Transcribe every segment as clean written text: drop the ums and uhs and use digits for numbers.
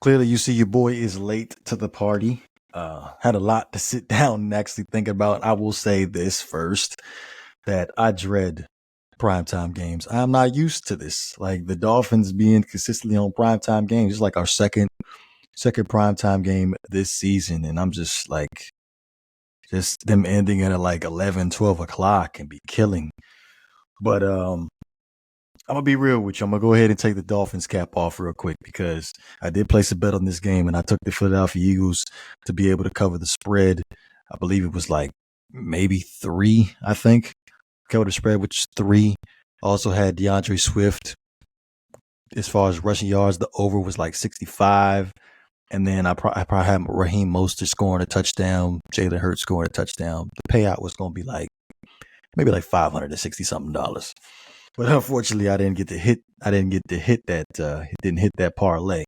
Clearly, you see your boy is late to the party. Had a lot to sit down and actually think about. I will say this first that I dread primetime games. I'm not used to this. Like the Dolphins being consistently on primetime games. It's like our second primetime game this season. And I'm just like, just them ending at like 11, 12 o'clock can be killing. But I'm gonna be real with you. I'm gonna go ahead and take the Dolphins cap off real quick because I did place a bet on this game and I took the Philadelphia Eagles to be able to cover the spread. I believe it was like maybe 3. I think cover the spread, which is 3. Also had DeAndre Swift as far as rushing yards. The over was like 65, and then I probably had Raheem Mostert scoring a touchdown, Jalen Hurts scoring a touchdown. The payout was gonna be like maybe like $560 something. But unfortunately, I didn't get to hit. I didn't get to hit that. It didn't hit that parlay.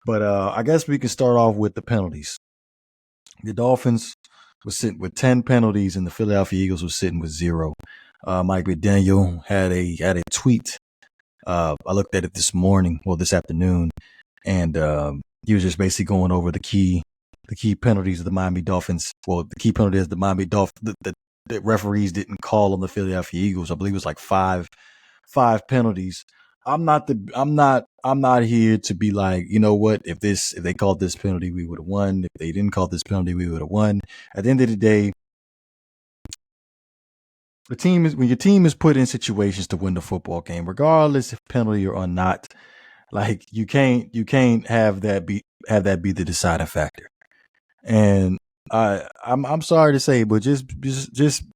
But I guess we can start off with the penalties. The Dolphins was sitting with 10 penalties, and the Philadelphia Eagles was sitting with 0. Mike McDaniel had a tweet. I looked at it this morning, well, this afternoon, and he was just basically going over the key penalties of the Miami Dolphins. Well, the key penalty is the Miami Dolphins. The referees didn't call on the Philadelphia Eagles. I believe it was like five penalties. I'm not here to be like, you know what, if they called this penalty, we would have won. If they didn't call this penalty, we would have won. At the end of the day, when your team is put in situations to win the football game, regardless if penalty or not, like you can't have that be the deciding factor. And I'm sorry to say, but just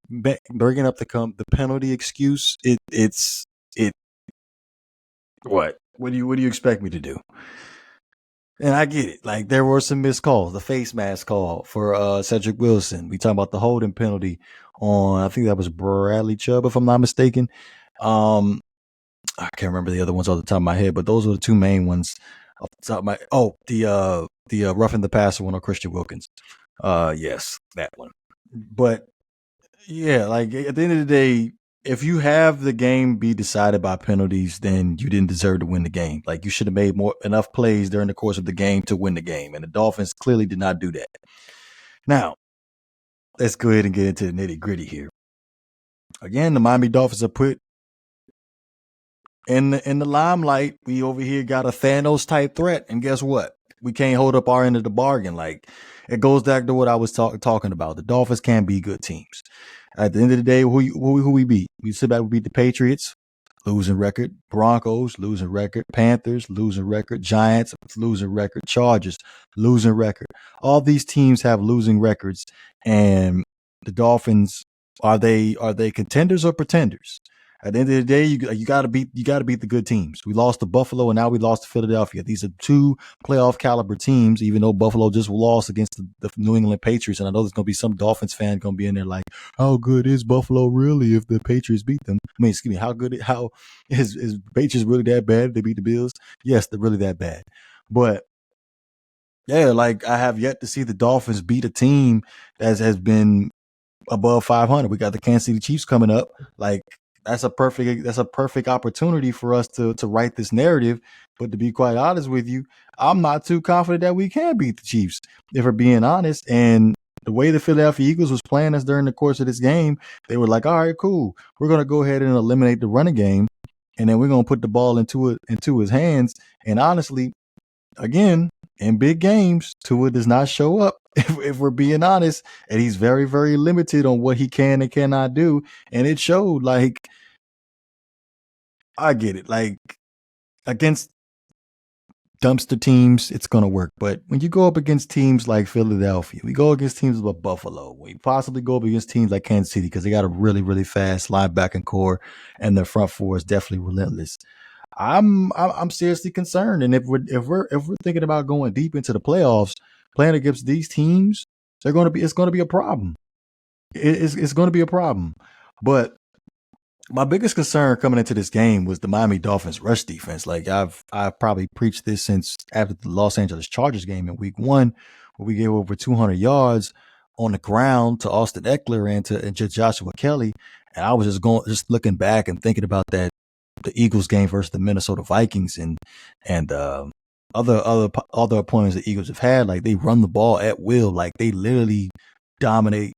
bringing up the penalty excuse, it what do you expect me to do? And I get it. Like there were some missed calls. The face mask call for Cedric Wilson. We talking about the holding penalty on, I think that was Bradley Chubb, if I'm not mistaken. Um, I can't remember the other ones off the top of my head, but those were the two main ones off the top of my. Oh, the roughing the passer one on Christian Wilkins. Yes, that one. But yeah, like at the end of the day, if you have the game be decided by penalties, then you didn't deserve to win the game. Like you should have made more enough plays during the course of the game to win the game, and the Dolphins clearly did not do that. Now, let's go ahead and get into the nitty gritty here. Again, the Miami Dolphins are put in the limelight. We over here got a Thanos type threat, and guess what? We can't hold up our end of the bargain. Like it goes back to what I was talking about. The Dolphins can be good teams. At the end of the day, who we beat? We sit back, we beat the Patriots, losing record. Broncos, losing record. Panthers, losing record. Giants, losing record. Chargers, losing record. All these teams have losing records, and the Dolphins, are they contenders or pretenders? At the end of the day, you gotta beat the good teams. We lost to Buffalo and now we lost to Philadelphia. These are two playoff caliber teams. Even though Buffalo just lost against the New England Patriots, and I know there's gonna be some Dolphins fan gonna be in there like, how good is Buffalo really if the Patriots beat them? I mean, excuse me, how is Patriots really that bad if they beat the Bills? Yes, they're really that bad, but yeah, like I have yet to see the Dolphins beat a team that has been above 500. We got the Kansas City Chiefs coming up. Like that's a perfect opportunity for us to write this narrative. But to be quite honest with you, I'm not too confident that we can beat the Chiefs, if we're being honest. And the way the Philadelphia Eagles was playing us during the course of this game, they were like, all right, cool. We're gonna go ahead and eliminate the running game, and then we're gonna put the ball into his hands. And honestly, again, in big games, Tua does not show up. If we're being honest, and he's very, very limited on what he can and cannot do, and it showed. Like I get it, like against dumpster teams, it's gonna work. But when you go up against teams like Philadelphia, we go against teams like Buffalo, we possibly go up against teams like Kansas City because they got a really, really fast linebacking core, and their front four is definitely relentless. I'm seriously concerned, and if we're thinking about going deep into the playoffs, playing against these teams, it's going to be a problem. It's going to be a problem. But my biggest concern coming into this game was the Miami Dolphins rush defense. Like I've probably preached this since after the Los Angeles Chargers game in Week 1, where we gave over 200 yards on the ground to Austin Eckler and to Joshua Kelly. And I was just looking back and thinking about that the Eagles game versus the Minnesota Vikings, and other opponents the Eagles have had, like they run the ball at will, like they literally dominate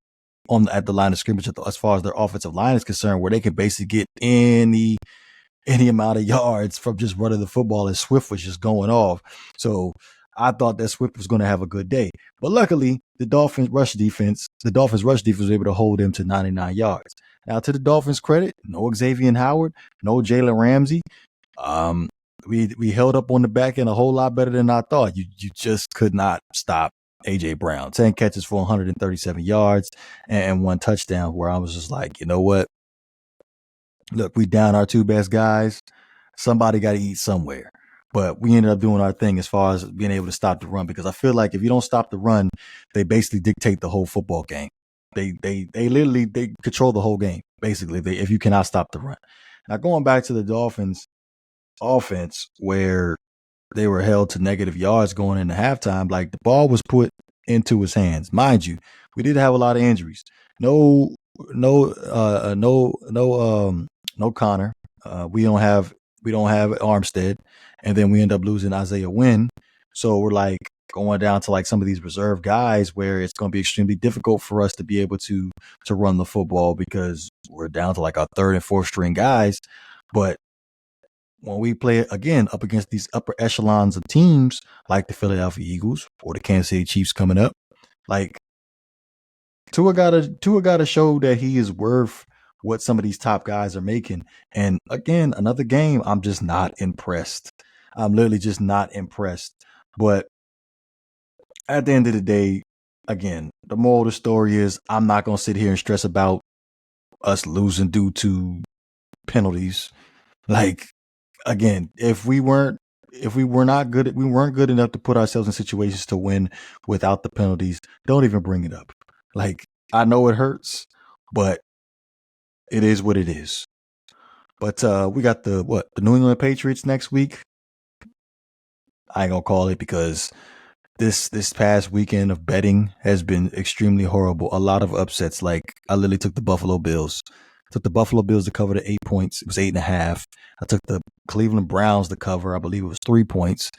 at the line of scrimmage as far as their offensive line is concerned, where they can basically get any amount of yards from just running the football, and Swift was just going off. So I thought that Swift was going to have a good day. But luckily, the Dolphins rush defense was able to hold him to 99 yards. Now, to the Dolphins' credit, no Xavier Howard, no Jalen Ramsey. Um, we held up on the back end a whole lot better than I thought. You just could not stop AJ Brown. 10 catches for 137 yards and one touchdown, where I was just like, you know what? Look, we down our two best guys. Somebody got to eat somewhere. But we ended up doing our thing as far as being able to stop the run, because I feel like if you don't stop the run, they basically dictate the whole football game. They literally control the whole game, basically, if you cannot stop the run. Now, going back to the Dolphins offense, where they were held to negative yards going into halftime, like the ball was put into his hands. Mind you, we did have a lot of injuries. No Connor. We don't have Armstead, and then we end up losing Isaiah Wynn. So we're like going down to like some of these reserve guys, where it's going to be extremely difficult for us to be able to run the football, because we're down to like our third and fourth string guys. But when we play again up against these upper echelons of teams like the Philadelphia Eagles or the Kansas City Chiefs coming up, like Tua gotta show that he is worth what some of these top guys are making. And again, another game, I'm just not impressed. I'm literally just not impressed. But at the end of the day, again, the moral of the story is I'm not gonna sit here and stress about us losing due to penalties. Like, again, if we weren't good enough to put ourselves in situations to win without the penalties, don't even bring it up. Like, I know it hurts, but it is what it is. But we got the New England Patriots next week. I ain't gonna call it, because this past weekend of betting has been extremely horrible. A lot of upsets. Like, I literally took the Buffalo Bills. Took the Buffalo Bills to cover the 8 points. It was 8.5. I took the Cleveland Browns to cover. I believe it was 3 points.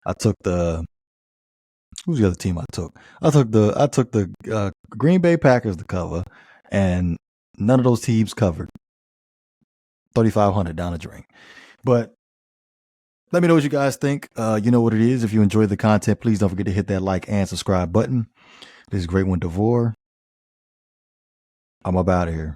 I took who's the other team I took? I took the Green Bay Packers to cover, and none of those teams covered. 3,500 down the drain. But let me know what you guys think. You know what it is. If you enjoyed the content, please don't forget to hit that like and subscribe button. This is Great One Devore. I'm up out of here.